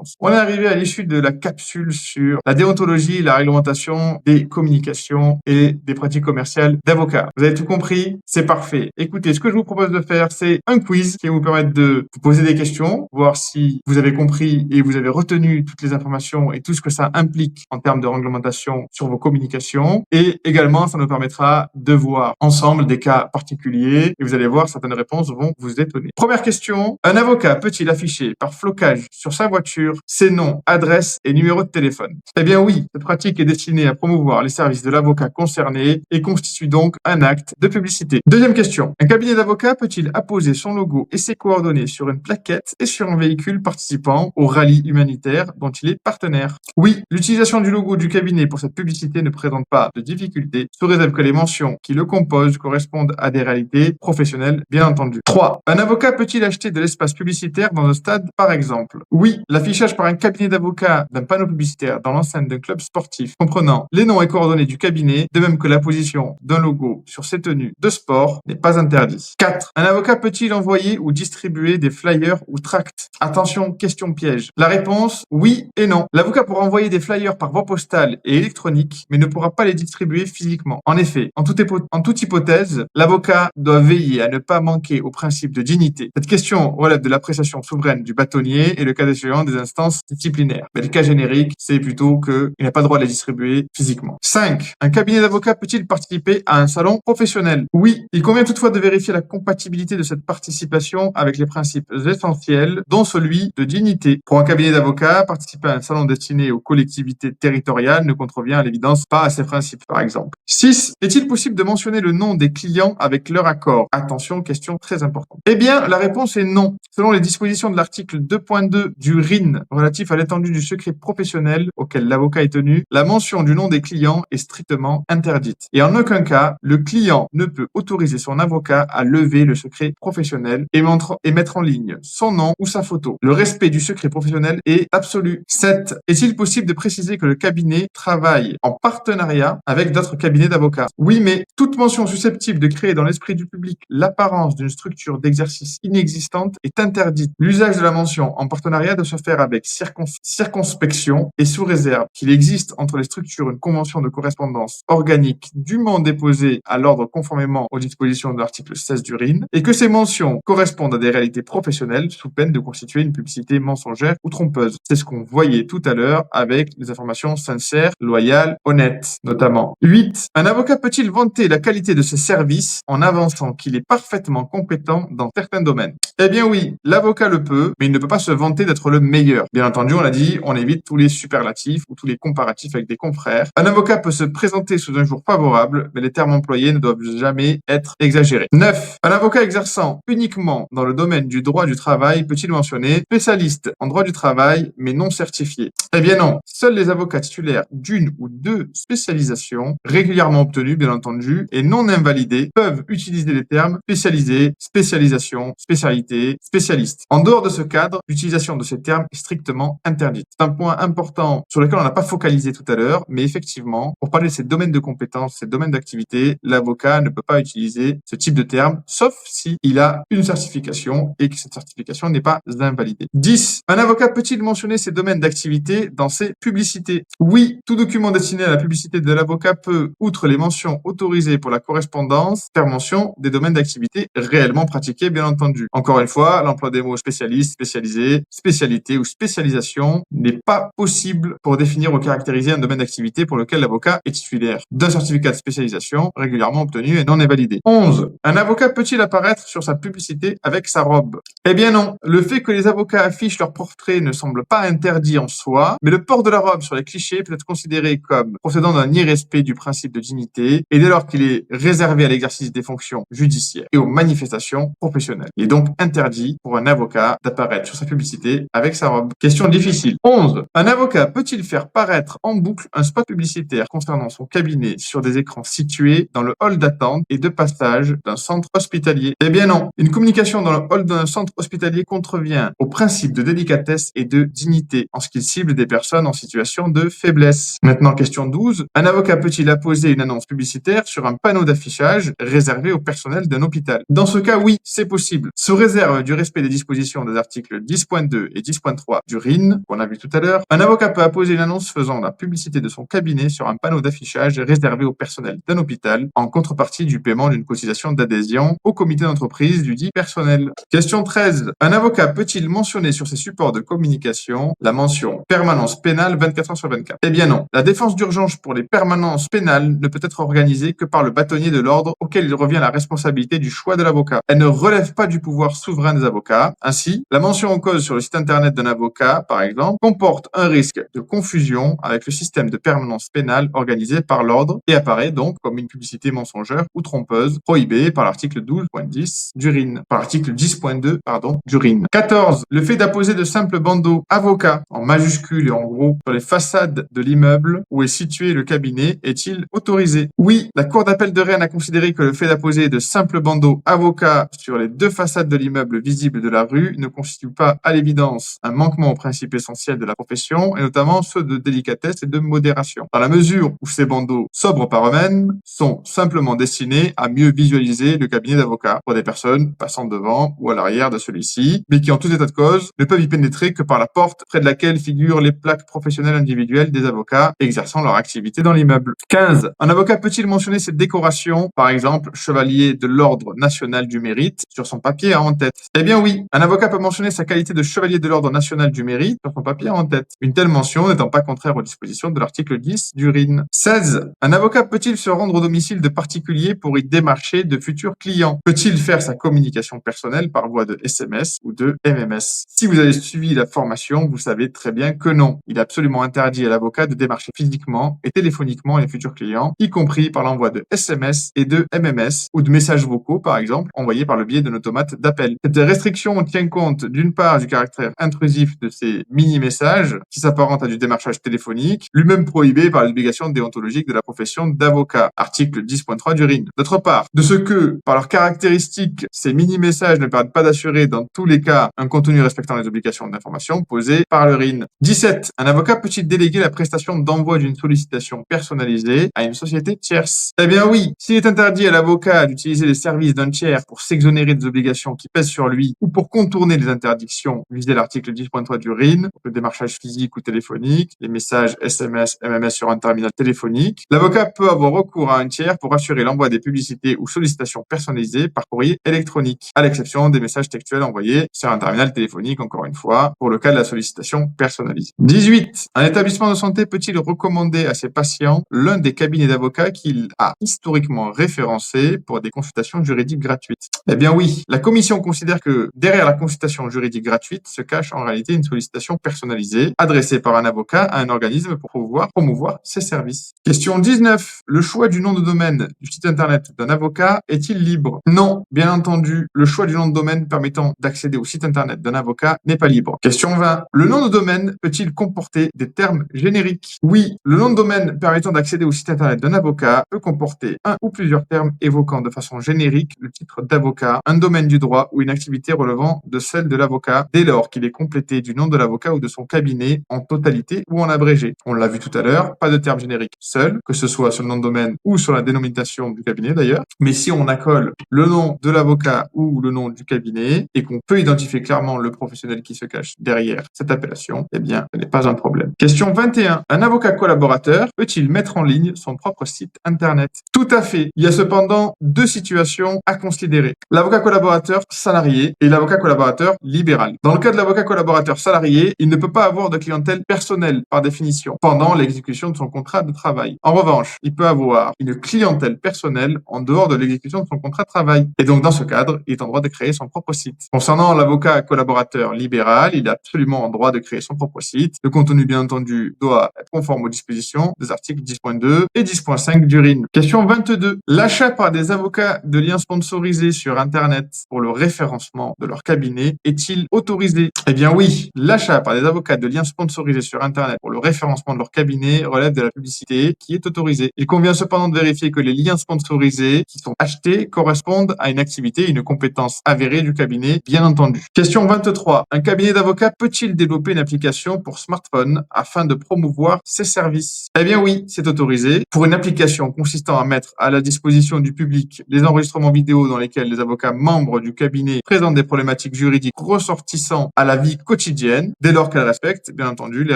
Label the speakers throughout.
Speaker 1: réponse. On est arrivé à l'issue de la capsule sur la déontologie, la réglementation des communications et des pratiques commerciales d'avocats. Vous avez tout compris? C'est parfait. Écoutez, ce que je vous propose de faire, c'est un quiz qui va vous permettre de vous poser des questions, voir si vous avez compris et vous avez retenu toutes les informations et tout ce que ça implique en termes de réglementation sur vos communications. Et également, ça nous permettra de voir ensemble des cas particuliers et vous allez voir, certaines réponses vont vous étonner. Première question, un avocat peut-il afficher par flocage sur sa voiture ses noms, adresses et numéros de téléphone? Eh bien oui, cette pratique est destinée à promouvoir les services de l'avocat concerné et constitue donc un acte de publicité. Deuxième question, un cabinet d'avocats peut-il apposer son logo et ses coordonnées sur une plaquette et sur un véhicule participant au rallye humanitaire dont il est partenaire? Oui, l'utilisation du logo du cabinet pour cette publicité ne présente pas de difficulté, sous réserve que les mentions qui le composent correspondent à des réalités professionnelles, bien entendu. 3. Un avocat peut-il acheter de l'espace publicitaire dans un stade, par exemple? Oui, l'affichage par un cabinet d'avocats d'un panneau publicitaire dans l'enceinte d'un club sportif comprenant les noms et coordonnées du cabinet, de même que l'apposition d'un logo sur ses tenues de sport, n'est pas interdit. 4. Un avocat peut-il envoyer ou distribuer des flyers ou tracts? Attention, question piège. La réponse, oui et non. L'avocat pourra envoyer des flyers par voie postale et électronique, mais ne pourra pas les distribuer physiquement. En effet, en toute hypothèse, l'avocat doit veiller à ne pas manquer au principe de dignité. Cette question relève de l'appréciation souveraine du bâtonnier et le cas échéant des instances disciplinaires. Mais le cas générique, c'est plutôt qu'il n'a pas le droit de les distribuer physiquement. 5. Un cabinet d'avocats peut-il participer à un salon professionnel? Oui. Il convient toutefois de vérifier la compatibilité de cette participation avec les principes essentiels, dont celui de dignité. Pour un cabinet d'avocats, participer à un salon destiné aux collectivités territoriales ne contrevient à l'évidence pas à ces principes, par exemple. 6. Est-il possible de mentionner le nom des clients avec leur accord? Attention, question très importante. Eh bien, la réponse est non. Selon les dispositions de l'article 2.2 du RIN relatif à l'étendue du secret professionnel auquel l'avocat est tenu, la mention du nom des clients est strictement interdite. Et en aucun cas, le client ne peut autoriser son avocat à lever le secret professionnel et mettre en ligne son nom ou sa photo. Le respect du secret professionnel est absolu. 7. Est-il possible de préciser que le cabinet travaille en partenariat avec d'autres cabinets d'avocats? Oui, mais toute mention susceptible de créer dans l'esprit du public l'apparence d'une structure d'exercice inexistante est interdite. L'usage de la mention en partenariat doit se faire avec circonspection et sous réserve qu'il existe entre les structures une convention de correspondance organique dûment déposée à l'ordre conformément aux dispositions de l'article 16 du RIN et que ces mentions correspondent à des réalités professionnelles sous peine de constituer une publicité mensongère ou trompeuse. C'est ce qu'on voyait tout à l'heure avec les informations sincères, loyales, honnêtes, notamment. 8. Un avocat peut-il vanter la qualité de ses services en avançant qu'il est parfaitement compétent dans certains domaines? Eh bien oui, l'avocat le peut, mais il ne peut pas se vanter d'être le meilleur. Bien entendu, on l'a dit, on évite tous les superlatifs ou tous les comparatifs avec des confrères. Un avocat peut se présenter sous un jour favorable, mais les termes employés ne doivent jamais être exagérés. 9. Un avocat exerçant uniquement dans le domaine du droit du travail peut-il mentionner spécialiste en droit du travail, mais non certifié? Eh bien non, seuls les avocats titulaires d'une ou deux spécialisations, régulièrement obtenues bien entendu, et non invalidées, peuvent utiliser les termes spécialisé, spécialisation, spécialité, spécialiste. En dehors de ce cadre, l'utilisation de ces termes est strictement interdite. C'est un point important sur lequel on n'a pas focalisé tout à l'heure, mais effectivement, pour parler de ces domaines de compétences, ces domaines d'activité, l'avocat ne peut pas utiliser ce type de terme, sauf si il a une certification et que cette certification n'est pas invalidée. 10. Un avocat peut-il mentionner ces domaines d'activité dans ses publicités? Oui, tout document destiné à la publicité de l'avocat peut, outre les mentions autorisées pour la correspondance, faire mention des domaines d'activité réellement pratiqués, bien entendu. Encore une fois, l'emploi des mots spécialiste, spécialisé, spécialité ou spécialisation n'est pas possible pour définir ou caractériser un domaine d'activité pour lequel l'avocat est titulaire d'un certificat de spécialisation régulièrement obtenu et non invalidé. 11. Un avocat peut-il apparaître sur sa publicité avec sa robe? Eh bien non. Le fait que les avocats affichent leur portrait ne semble pas interdit en soi, mais le port de la robe sur les clichés peut être considéré comme procédant d'un irrespect du principe de dignité et dès lors qu'il est réservé à l'exercice des fonctions judiciaires et aux manifestations professionnelles. Il est donc interdit pour un avocat d'apparaître sur sa publicité avec sa robe. Question difficile. 11. Un avocat peut-il faire paraître en boucle un spot publicitaire concernant son cabinet sur des écrans situés dans le hall d'attente et de passage d'un centre hospitalier? Eh bien non. Une communication dans le hall d'un centre hospitalier contrevient au principe de délicatesse et de dignité en ce qu'il cible des personnes en situation de faiblesse. Maintenant, question 12. Un avocat peut-il apposer une annonce publicitaire sur un panneau d'affichage réservé au personnel d'un hôpital? Dans ce cas, oui, c'est possible. Sous réserve du respect des dispositions des articles 10.2 et 10.3 10.3 du RIN, qu'on a vu tout à l'heure. Un avocat peut apposer une annonce faisant la publicité de son cabinet sur un panneau d'affichage réservé au personnel d'un hôpital en contrepartie du paiement d'une cotisation d'adhésion au comité d'entreprise du dit personnel. Question 13. Un avocat peut-il mentionner sur ses supports de communication la mention permanence pénale 24 heures sur 24? Eh bien non. La défense d'urgence pour les permanences pénales ne peut être organisée que par le bâtonnier de l'ordre auquel il revient la responsabilité du choix de l'avocat. Elle ne relève pas du pouvoir souverain des avocats. Ainsi, la mention en cause sur le site internet d'un avocat, par exemple, comporte un risque de confusion avec le système de permanence pénale organisé par l'ordre et apparaît donc comme une publicité mensongère ou trompeuse prohibée par l'article 12.10 du RIN, par l'article 10.2, du RIN. 14. Le fait d'apposer de simples bandeaux avocat en majuscule et en gros sur les façades de l'immeuble où est situé le cabinet est-il autorisé? Oui, la Cour d'appel de Rennes a considéré que le fait d'apposer de simples bandeaux avocat sur les deux façades de l'immeuble visible de la rue ne constitue pas à l'évidence un manquement aux principes essentiels de la profession et notamment ceux de délicatesse et de modération, dans la mesure où ces bandeaux sobres par eux-mêmes sont simplement destinés à mieux visualiser le cabinet d'avocat pour des personnes passant devant ou à l'arrière de celui-ci, mais qui en tout état de cause ne peuvent y pénétrer que par la porte près de laquelle figurent les plaques professionnelles individuelles des avocats exerçant leur activité dans l'immeuble. 15. Un avocat peut-il mentionner cette décoration, par exemple chevalier de l'ordre national du mérite, sur son papier à en-tête? Eh bien oui, un avocat peut mentionner sa qualité de chevalier de l'ordre national du mérite sur son papier à en-tête, une telle mention n'étant pas contraire aux dispositions de l'article 10 du RIN. 16. Un avocat peut-il se rendre au domicile de particuliers pour y démarcher de futurs clients? Peut-il faire sa communication personnelle par voie de SMS ou de MMS? Si vous avez suivi la formation, vous savez très bien que non. Il est absolument interdit à l'avocat de démarcher physiquement et téléphoniquement les futurs clients, y compris par l'envoi de SMS et de MMS ou de messages vocaux, par exemple, envoyés par le biais d'un automate d'appel. Cette restriction tient compte d'une part du caractère intrusif de ces mini-messages qui s'apparentent à du démarchage téléphonique, lui-même prohibé par l'obligation déontologique de la profession d'avocat, article 10.3 du RIN. D'autre part, de ce que, par leurs caractéristiques, ces mini-messages ne permettent pas d'assurer dans tous les cas un contenu respectant les obligations d'information posées par le RIN. 17. Un avocat peut-il déléguer la prestation d'envoi d'une sollicitation personnalisée à une société tierce? Eh bien oui, s'il est interdit à l'avocat d'utiliser les services d'un tiers pour s'exonérer des obligations qui pèsent sur lui ou pour contourner les interdictions visées à l'article 10.3 du RIN, le démarchage physique ou téléphonique, les messages SMS, MMS sur un terminal téléphonique, l'avocat peut avoir recours à un tiers pour assurer l'envoi des publicités ou sollicitations personnalisées par courrier électronique, à l'exception des messages textuels envoyés sur un terminal téléphonique, encore une fois, pour le cas de la sollicitation personnalisée. 18. Un établissement de santé peut-il recommander à ses patients l'un des cabinets d'avocats qu'il a historiquement référencé pour des consultations juridiques gratuites? Eh bien oui, la commission considère que derrière la consultation juridique gratuite se cache en réalité une sollicitation personnalisée adressée par un avocat à un organisme pour pouvoir promouvoir ses services. Question 19. Le choix du nom de domaine du site internet d'un avocat est-il libre? Non, bien entendu, le choix du nom de domaine permettant d'accéder au site internet d'un avocat n'est pas libre. Question 20. Le nom de domaine peut-il comporter des termes génériques? Oui, le nom de domaine permettant d'accéder au site internet d'un avocat peut comporter un ou plusieurs termes évoquant de façon générique le titre d'avocat, un domaine du droit ou une activité relevant de celle de l'avocat, dès lors qu'il est complété du nom de l'avocat ou de son cabinet en totalité ou en abrégé. On l'a vu tout à l'heure, pas de terme générique seul, que ce soit sur le nom de domaine ou sur la dénomination du cabinet d'ailleurs. Mais si on accole le nom de l'avocat ou le nom du cabinet et qu'on peut identifier clairement le professionnel qui se cache derrière cette appellation, eh bien, ce n'est pas un problème. Question 21. Un avocat collaborateur peut-il mettre en ligne son propre site internet? Tout à fait. Il y a cependant deux situations à considérer. L'avocat collaborateur salarié et l'avocat collaborateur libéral. Dans le cas de l'avocat collaborateur salarié, il ne peut pas avoir de clientèle personnelle par définition pendant l'exécution de son contrat de travail. En revanche, il peut avoir une clientèle personnelle en dehors de l'exécution de son contrat de travail. Et donc, dans ce cadre, il est en droit de créer son propre site. Concernant l'avocat collaborateur libéral, il est absolument en droit de créer son propre site. Le contenu, bien entendu, doit être conforme aux dispositions des articles 10.2 et 10.5 du RIN. Question 22. L'achat par des avocats de liens sponsorisés sur Internet pour le référencement de leur cabinet est-il autorisé? Eh bien oui, l'achat par des avocats de liens sponsorisés sur Internet pour le référencement de leur cabinet relève de la publicité qui est autorisée. Il convient cependant de vérifier que les liens sponsorisés qui sont achetés correspondent à une activité et une compétence avérée du cabinet, bien entendu. Question 23. Un cabinet d'avocats peut-il développer une application pour smartphone afin de promouvoir ses services? Eh bien oui, c'est autorisé. Pour une application consistant à mettre à la disposition du public les enregistrements vidéo dans lesquels les avocats membres du cabinet présentent des problématiques juridiques ressortissant à la vie quotidienne quotidienne, dès lors qu'elle respecte, bien entendu, les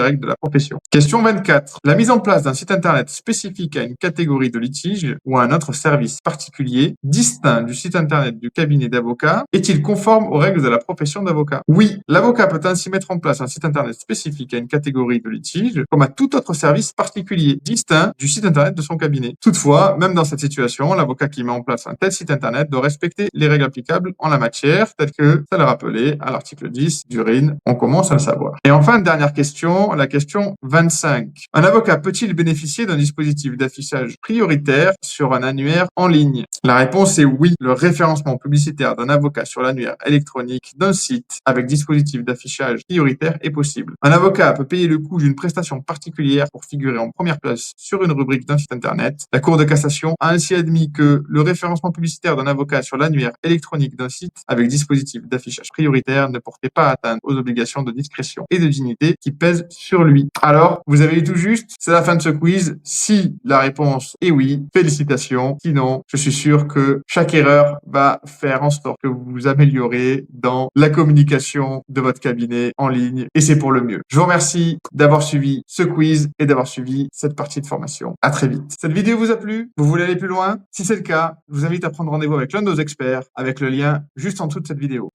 Speaker 1: règles de la profession. Question 24. La mise en place d'un site internet spécifique à une catégorie de litige ou à un autre service particulier, distinct du site internet du cabinet d'avocat, est-il conforme aux règles de la profession d'avocat? Oui, l'avocat peut ainsi mettre en place un site internet spécifique à une catégorie de litige, comme à tout autre service particulier, distinct du site internet de son cabinet. Toutefois, même dans cette situation, l'avocat qui met en place un tel site internet doit respecter les règles applicables en la matière, telles que ça l'est rappelé à l'article 10 du RIN. On commence à le savoir. Et enfin, dernière question, la question 25. Un avocat peut-il bénéficier d'un dispositif d'affichage prioritaire sur un annuaire en ligne? La réponse est oui. Le référencement publicitaire d'un avocat sur l'annuaire électronique d'un site avec dispositif d'affichage prioritaire est possible. Un avocat peut payer le coût d'une prestation particulière pour figurer en première place sur une rubrique d'un site internet. La Cour de cassation a ainsi admis que le référencement publicitaire d'un avocat sur l'annuaire électronique d'un site avec dispositif d'affichage prioritaire ne portait pas atteinte aux obligations de discrétion et de dignité qui pèsent sur lui. Alors, vous avez eu tout juste, c'est la fin de ce quiz. Si la réponse est oui, félicitations. Sinon, je suis sûr que chaque erreur va faire en sorte que vous vous améliorez dans la communication de votre cabinet en ligne et c'est pour le mieux. Je vous remercie d'avoir suivi ce quiz et d'avoir suivi cette partie de formation. À très vite. Cette vidéo vous a plu? Vous voulez aller plus loin? Si c'est le cas, je vous invite à prendre rendez-vous avec l'un de nos experts avec le lien juste en dessous de cette vidéo.